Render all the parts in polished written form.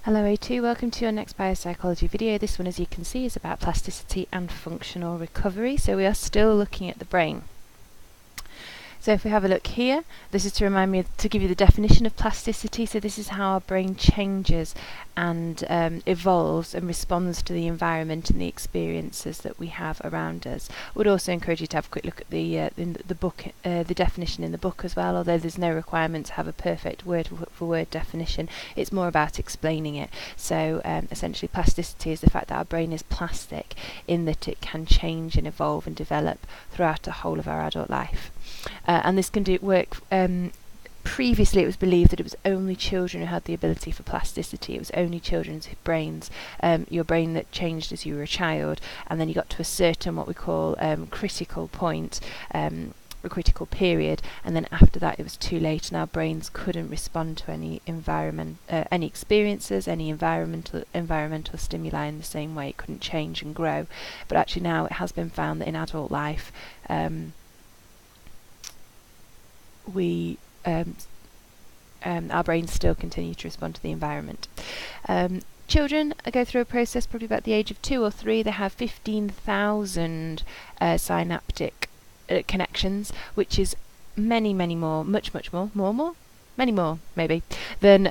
Hello A2, welcome to your next biopsychology video. This one, as you can see, is about plasticity and functional recovery. So we are still looking at the brain. So if we have a look here, this is to remind me to give you the definition of plasticity. So this is how our brain changes and evolves and responds to the environment and the experiences that we have around us. I would also encourage you to have a quick look at the book, the definition in the book as well, although there's no requirement to have a perfect word-for-word definition. It's more about explaining it. So essentially plasticity is the fact that our brain is plastic in that it can change and evolve and develop throughout the whole of our adult life. And this can work. Previously, it was believed that it was only children who had the ability for plasticity. It was only children's brains, your brain that changed as you were a child, and then you got to a certain what we call critical point, a critical period, and then after that it was too late, and our brains couldn't respond to any environment, any experiences, any environmental stimuli in the same way. It couldn't change and grow. But actually now it has been found that in adult life, our brains still continue to respond to the environment. Children go through a process probably about the age of 2 or 3. They have 15,000 synaptic connections, which is many more, much more, many more maybe than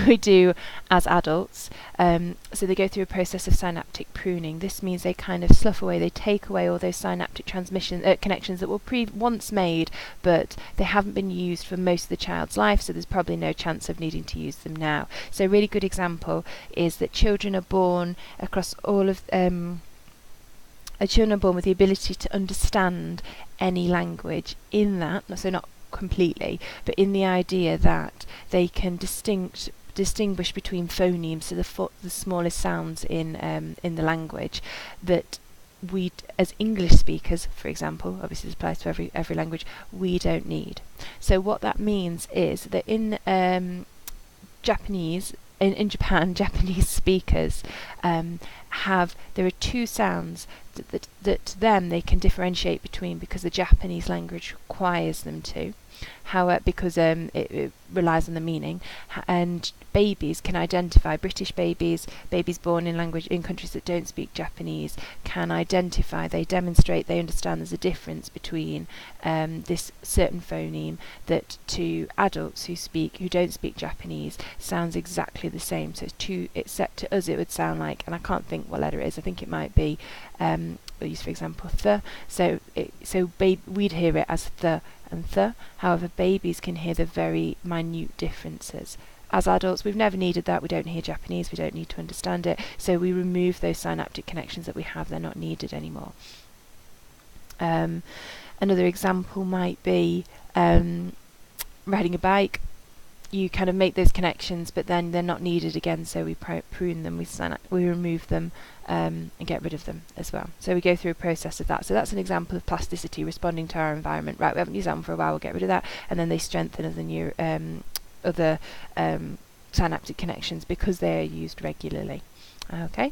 we do as adults. So they go through a process of synaptic pruning. This means they kind of slough away, they take away all those synaptic connections that were once made, but they haven't been used for most of the child's life, so there's probably no chance of needing to use them now. So a really good example is that children are born across all of children are born with the ability to understand any language in that, so not completely, but in the idea that they can distinguish between phonemes, so the smallest sounds in the language, that we, as English speakers, for example, obviously this applies to every language, we don't need. So what that means is that in Japan, Japanese speakers there are two sounds that then they can differentiate between, because the Japanese language requires them to. Because it relies on the meaning, and babies can identify, British babies born in countries that don't speak Japanese can identify, they demonstrate, they understand there's a difference between this certain phoneme that to adults who don't speak Japanese sounds exactly the same. So to us it would sound like, and I can't think what letter it is, I think it might be we'll use for example th. We'd hear it as th and th. However, babies can hear the very minute differences. As adults, we've never needed that. We don't hear Japanese, we don't need to understand it, so we remove those synaptic connections that we have. They're not needed anymore. Another example might be riding a bike. You kind of make those connections, but then they're not needed again, so we prune them, we remove them and get rid of them as well. So we go through a process of that. So that's an example of plasticity, responding to our environment. Right, we haven't used that one for a while, we'll get rid of that, and then they strengthen other synaptic connections because they are used regularly. Okay.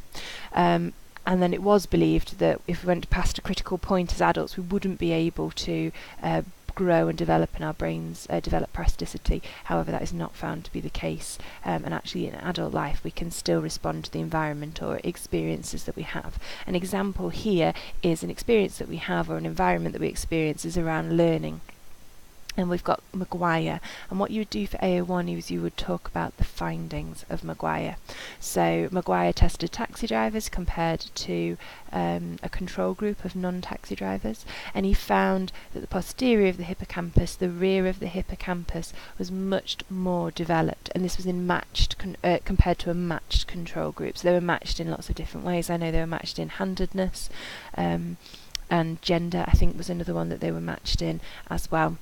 And then it was believed that if we went past a critical point as adults, we wouldn't be able to grow and develop in our brains, develop plasticity. However, that is not found to be the case, and actually in adult life we can still respond to the environment or experiences that we have. An example here is an experience that we have, or an environment that we experience, is around learning. And we've got Maguire, and what you would do for AO1 is you would talk about the findings of Maguire. So Maguire tested taxi drivers compared to a control group of non-taxi drivers, and he found that the posterior of the hippocampus, the rear of the hippocampus, was much more developed, and this was in compared to a matched control group. So they were matched in lots of different ways. I know they were matched in handedness, and gender, I think, was another one that they were matched in as well.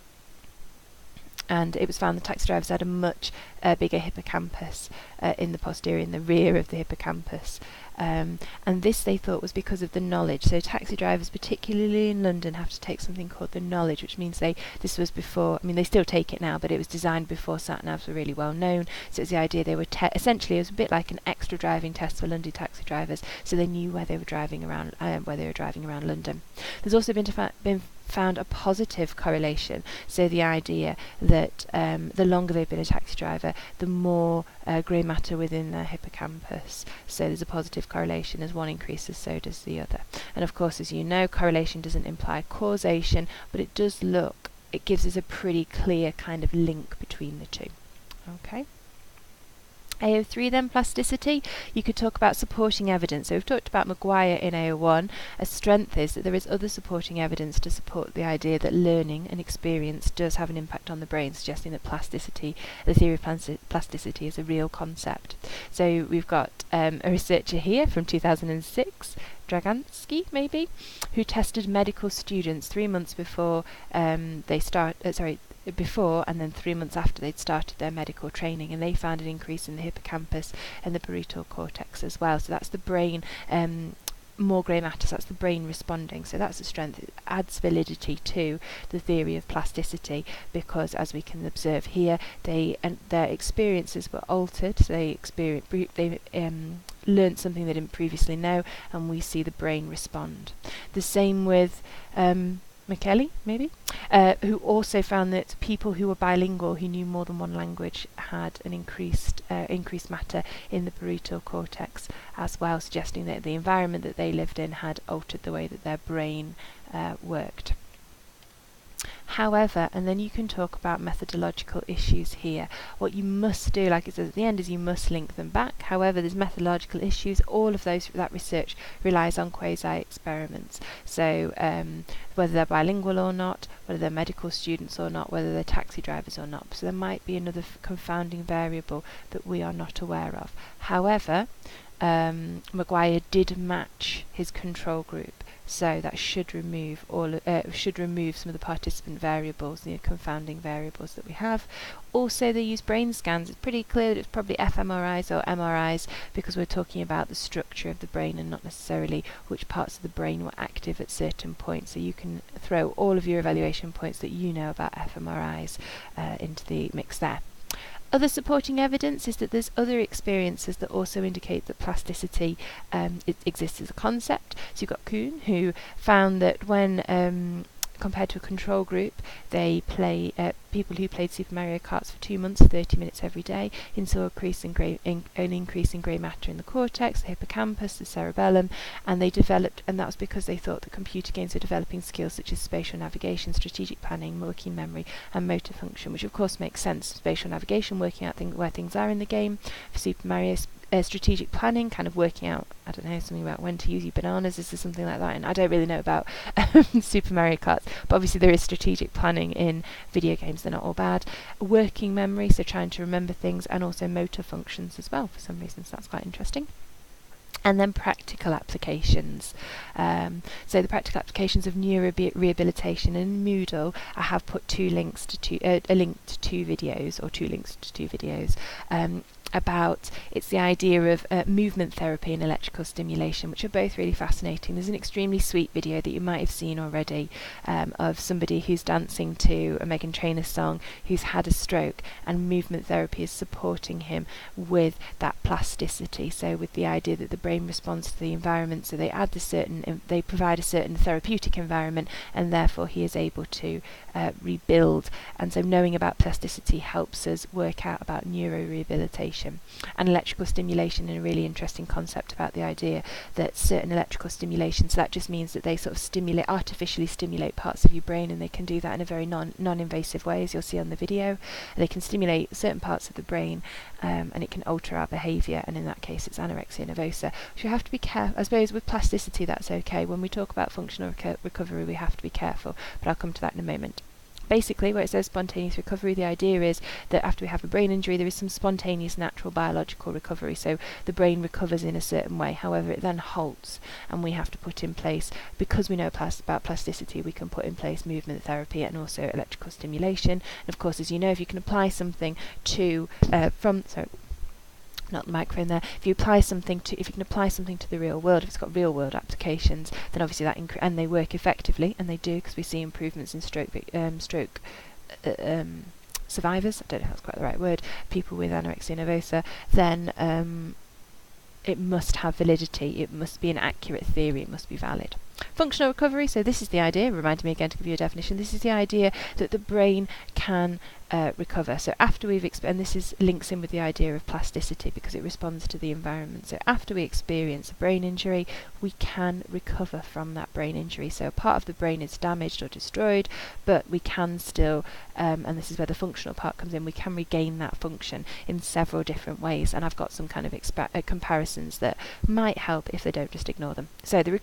And it was found that taxi drivers had a much bigger hippocampus in the posterior, in the rear of the hippocampus. And this, they thought, was because of the knowledge. So taxi drivers, particularly in London, have to take something called the knowledge, which means this was before, I mean they still take it now, but it was designed before sat-navs were really well known. So it was the idea they were essentially, it was a bit like an extra driving test for London taxi drivers, so they knew where they were driving around London. There's also been found a positive correlation. So the idea that the longer they've been a taxi driver, the more grey matter within their hippocampus. So there's a positive correlation. As one increases, so does the other. And of course, as you know, correlation doesn't imply causation, but it gives us a pretty clear kind of link between the two. Okay. AO3 then, plasticity. You could talk about supporting evidence. So we've talked about Maguire in AO1. A strength is that there is other supporting evidence to support the idea that learning and experience does have an impact on the brain, suggesting that plasticity, the theory of plasticity, is a real concept. So we've got a researcher here from 2006, Dragansky maybe, who tested medical students 3 months before before and then 3 months after they'd started their medical training, and they found an increase in the hippocampus and the parietal cortex as well. So that's the brain, more grey matter, so that's the brain responding. So that's a strength. It adds validity to the theory of plasticity, because as we can observe here, their experiences were altered. So they learned something they didn't previously know, and we see the brain respond. The same with McKelly, maybe, who also found that people who were bilingual, who knew more than one language, had an increased matter in the parietal cortex as well, suggesting that the environment that they lived in had altered the way that their brain worked. However, and then you can talk about methodological issues here. What you must do, like it says at the end, is you must link them back. However, there's methodological issues. All of that research relies on quasi-experiments. So whether they're bilingual or not, whether they're medical students or not, whether they're taxi drivers or not. So there might be another confounding variable that we are not aware of. However, Maguire did match his control group. So that should remove some of the participant variables, the confounding variables that we have. Also, they use brain scans. It's pretty clear that it's probably fMRIs or MRIs, because we're talking about the structure of the brain and not necessarily which parts of the brain were active at certain points. So you can throw all of your evaluation points that you know about fMRIs into the mix there. Other supporting evidence is that there's other experiences that also indicate that plasticity it exists as a concept. So you've got Kuhn, who found that when compared to a control group, people who played Super Mario Karts for 2 months, 30 minutes every day, saw an increase in grey matter in the cortex, the hippocampus, the cerebellum, and that was because they thought that computer games were developing skills such as spatial navigation, strategic planning, working memory, and motor function, which of course makes sense. Spatial navigation, working out where things are in the game. For Super Mario, strategic planning, kind of working out, I don't know, something about when to use your bananas, is there something like that? And I don't really know about Super Mario Kart, but obviously there is strategic planning in video games, they're not all bad. Working memory, so trying to remember things, and also motor functions as well for some reason, so that's quite interesting. And then practical applications. So the practical applications of neurorehabilitation in Moodle, I have put a link to two videos. About it's the idea of movement therapy and electrical stimulation, which are both really fascinating. There's an extremely sweet video that you might have seen already of somebody who's dancing to a Meghan Trainor song, who's had a stroke, and movement therapy is supporting him with that plasticity. So with the idea that the brain responds to the environment, so they provide a certain therapeutic environment, and therefore he is able to rebuild. And so knowing about plasticity helps us work out about neurorehabilitation. And electrical stimulation, and a really interesting concept about the idea that certain electrical stimulation, so that just means that they sort of artificially stimulate parts of your brain, and they can do that in a very non-invasive way, as you'll see on the video. They can stimulate certain parts of the brain, and it can alter our behaviour, and in that case it's anorexia nervosa. So you have to be careful. I suppose with plasticity that's okay. When we talk about functional recovery, we have to be careful, but I'll come to that in a moment. Basically, where it says spontaneous recovery, the idea is that after we have a brain injury, there is some spontaneous natural biological recovery. So the brain recovers in a certain way. However, it then halts, and we have to put in place, because we know about plasticity, we can put in place movement therapy and also electrical stimulation. And of course, as you know, if you can apply something to not the microphone there. If you can apply something to the real world, if it's got real world applications, then obviously that and they work effectively, and they do, because we see improvements in stroke survivors. I don't know if that's quite the right word. People with anorexia nervosa. Then it must have validity. It must be an accurate theory. It must be valid. Functional recovery, so this is the idea, reminding me again to give you a definition, this is the idea that the brain can recover. So after we've and this is links in with the idea of plasticity because it responds to the environment. So after we experience a brain injury, we can recover from that brain injury. So part of the brain is damaged or destroyed, but we can still, and this is where the functional part comes in, we can regain that function in several different ways. And I've got some kind of comparisons that might help if they don't just ignore them. So the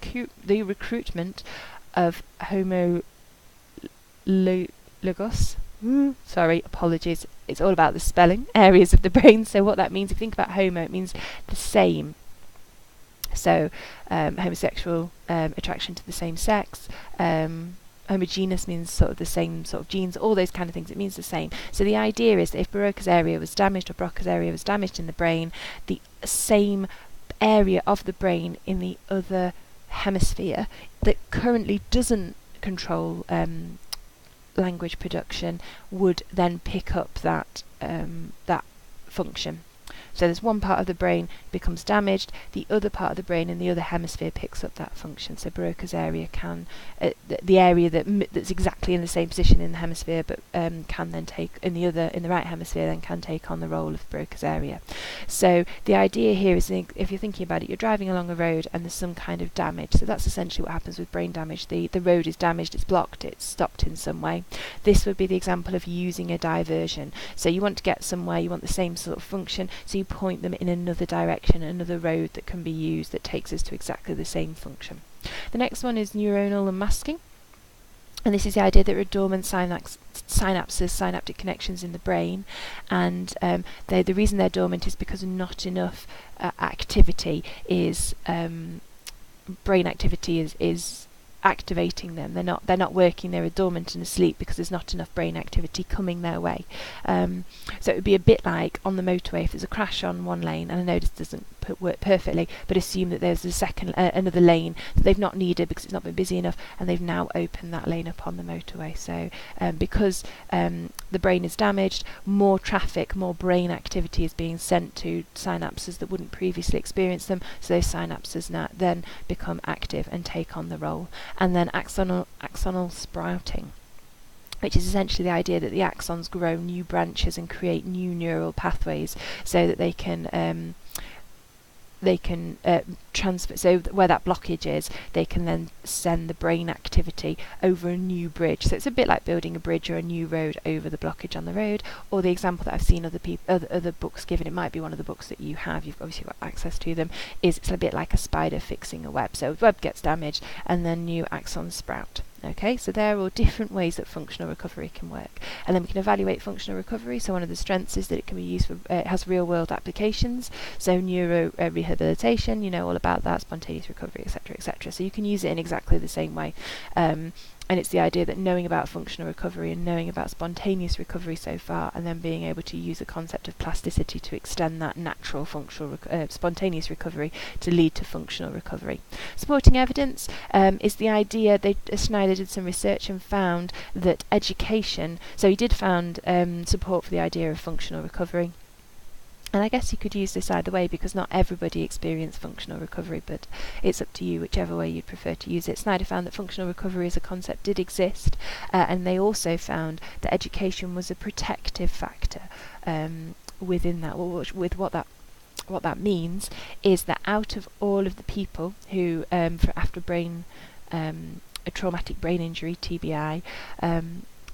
recruitment of homologous, sorry, apologies, it's all about the spelling, areas of the brain. So what that means, if you think about homo, it means the same. So homosexual attraction to the same sex, homogeneous means sort of the same sort of genes, all those kind of things, it means the same. So the idea is that if Broca's area was damaged or Broca's area was damaged in the brain, the same area of the brain in the other hemisphere that currently doesn't control language production would then pick up that that function. So there's one part of the brain becomes damaged, the other part of the brain in the other hemisphere picks up that function. So Broca's area can, the area that's exactly in the same position in the hemisphere, but can then take in the right hemisphere, then can take on the role of Broca's area. So the idea here is, if you're thinking about it, you're driving along a road and there's some kind of damage. So that's essentially what happens with brain damage. The road is damaged, it's blocked, it's stopped in some way. This would be the example of using a diversion. So you want to get somewhere, you want the same sort of function, so you point them in another direction, another road that can be used that takes us to exactly the same function. The next one is neuronal unmasking. And this is the idea that there are dormant synapses, synaptic connections in the brain, and the reason they're dormant is because not enough activity is brain activity is activating them. They're not working, they're dormant and asleep because there's not enough brain activity coming their way. So it would be a bit like on the motorway, if there's a crash on one lane, and I know this doesn't work perfectly, but assume that there's a second another lane that they've not needed because it's not been busy enough, and they've now opened that lane up on the motorway. So because the brain is damaged, more traffic, more brain activity is being sent to synapses that wouldn't previously experience them, so those synapses now then become active and take on the role. And then axonal sprouting, which is essentially the idea that the axons grow new branches and create new neural pathways so that they can transfer, so where that blockage is, they can then send the brain activity over a new bridge. So it's a bit like building a bridge or a new road over the blockage on the road. Or the example that I've seen other books given, it might be one of the books that you have, you've obviously got access to them, is it's a bit like a spider fixing a web. So the web gets damaged and then new axons sprout. Okay, so there are all different ways that functional recovery can work, and then we can evaluate functional recovery. So one of the strengths is that it can be used for, it has real-world applications. So neuro rehabilitation, you know all about that, spontaneous recovery, etc., etc. So you can use it in exactly the same way. And it's the idea that knowing about functional recovery and knowing about spontaneous recovery so far, and then being able to use the concept of plasticity to extend that natural functional spontaneous recovery to lead to functional recovery. Supporting evidence is the idea, Schneider did some research and found that education, so he did found support for the idea of functional recovery. And I guess you could use this either way, because not everybody experiences functional recovery, but it's up to you whichever way you'd prefer to use it. Schneider found that functional recovery as a concept did exist, and they also found that education was a protective factor within that. With what that means is that out of all of the people who, after a traumatic brain injury, TBI,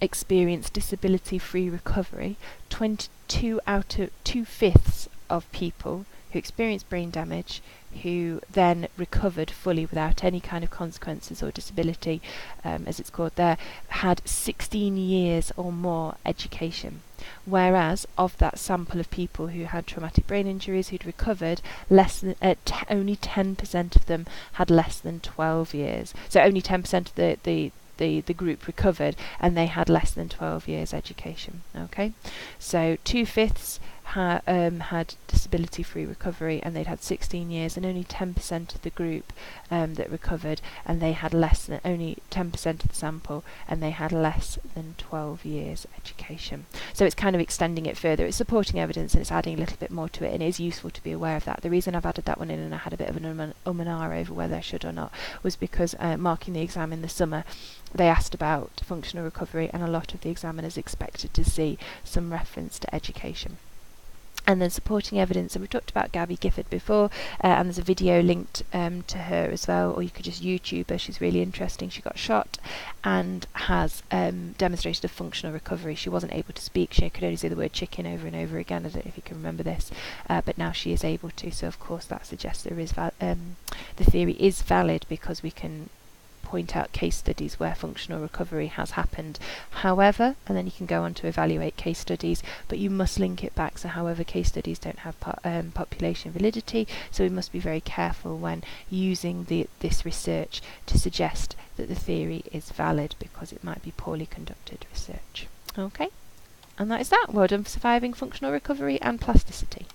experience disability-free recovery, 2/5 of people who experienced brain damage who then recovered fully without any kind of consequences or disability, as it's called there, had 16 years or more education. Whereas of that sample of people who had traumatic brain injuries who'd recovered, only 10% of them had less than 12 years. So only 10% of the group recovered, and they had less than 12 years education. Okay, so 2/5 had disability-free recovery, and they'd had 16 years, and only 10% of the group that recovered, and they had less than only 10% of the sample, and they had less than 12 years education. So it's kind of extending it further. It's supporting evidence, and it's adding a little bit more to it, and it is useful to be aware of that. The reason I've added that one in, and I had a bit of an and ah over whether I should or not, was because marking the exam in the summer, they asked about functional recovery, and a lot of the examiners expected to see some reference to education. And then supporting evidence, and we talked about Gabby Gifford before, and there's a video linked to her as well, or you could just YouTube her. She's really interesting. She got shot and has demonstrated a functional recovery. She wasn't able to speak. She could only say the word chicken over and over again. I don't know if you can remember this, but now she is able to. So of course that suggests there is the theory is valid, because we can point out case studies where functional recovery has happened. However, and then you can go on to evaluate case studies, but you must link it back. So however, case studies don't have population validity, so we must be very careful when using this research to suggest that the theory is valid, because it might be poorly conducted research. Okay, and that is that. Well done for surviving functional recovery and plasticity.